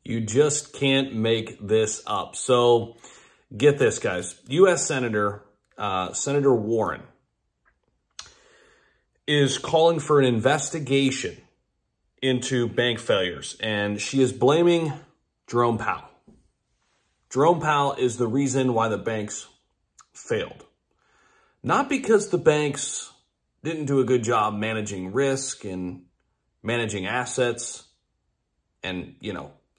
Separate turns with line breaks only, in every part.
You just can't make this up. So get this, guys. U.S. Senator Warren is calling for an investigation into bank failures, and she is blaming Jerome Powell. Jerome Powell is the reason why the banks failed. Not because the banks didn't do a good job managing risk and managing assets and,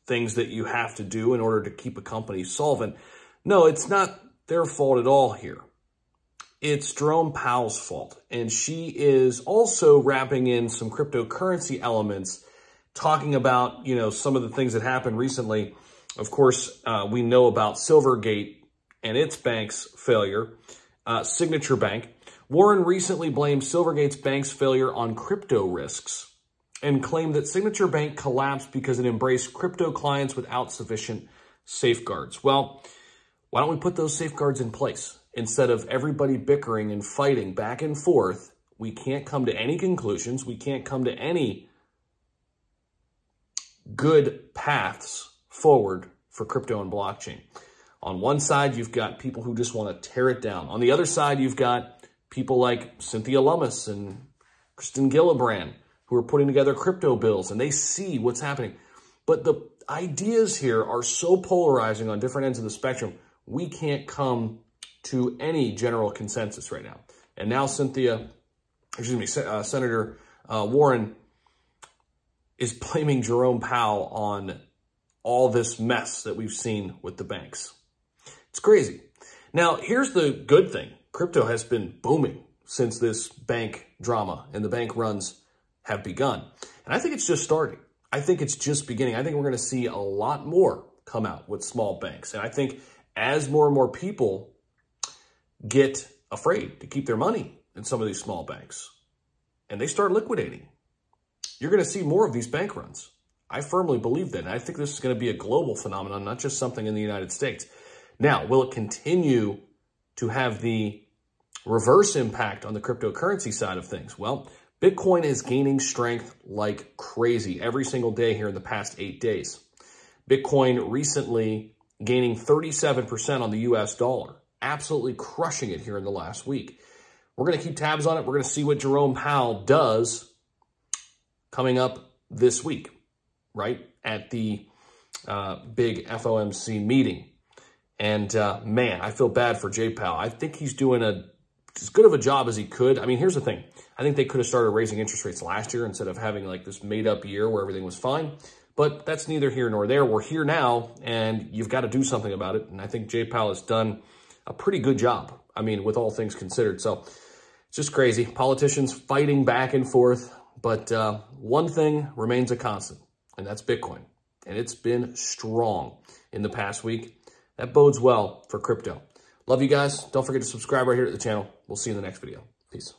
things that you have to do in order to keep a company solvent. No, it's not their fault at all here. It's Jerome Powell's fault. And she is also wrapping in some cryptocurrency elements, talking about, some of the things that happened recently. Of course, we know about Silvergate and its bank's failure, Signature Bank. Warren recently blamed Silvergate's bank's failure on crypto risks and claimed that Signature Bank collapsed because it embraced crypto clients without sufficient safeguards. Well, why don't we put those safeguards in place? Instead of everybody bickering and fighting back and forth, we can't come to any conclusions. We can't come to any good paths forward for crypto and blockchain. On one side, you've got people who just want to tear it down. On the other side, you've got people like Cynthia Lummis and Kristen Gillibrand, who are putting together crypto bills, and they see what's happening. But the ideas here are so polarizing on different ends of the spectrum, we can't come to any general consensus right now. And now Senator Warren is blaming Jerome Powell on all this mess that we've seen with the banks. It's crazy. Now, here's the good thing. Crypto has been booming since this bank drama and the bank runs have begun. And I think it's just starting. I think it's just beginning. I think we're going to see a lot more come out with small banks. And I think as more and more people get afraid to keep their money in some of these small banks and they start liquidating, you're going to see more of these bank runs. I firmly believe that. And I think this is going to be a global phenomenon, not just something in the United States. Now, will it continue to have the reverse impact on the cryptocurrency side of things? Well, Bitcoin is gaining strength like crazy every single day here in the past 8 days. Bitcoin recently gaining 37% on the US dollar, absolutely crushing it here in the last week. We're going to keep tabs on it. We're going to see what Jerome Powell does coming up this week, right, at the big FOMC meeting. And man, I feel bad for Jay Powell. I think he's doing as good of a job as he could. I mean, here's the thing. I think they could have started raising interest rates last year instead of having like this made up year where everything was fine. But that's neither here nor there. We're here now, and you've got to do something about it. And I think Jay Powell has done a pretty good job. I mean, with all things considered. So it's just crazy. Politicians fighting back and forth. But one thing remains a constant, and that's Bitcoin. And it's been strong in the past week. That bodes well for crypto. Love you guys. Don't forget to subscribe right here to the channel. We'll see you in the next video. Peace.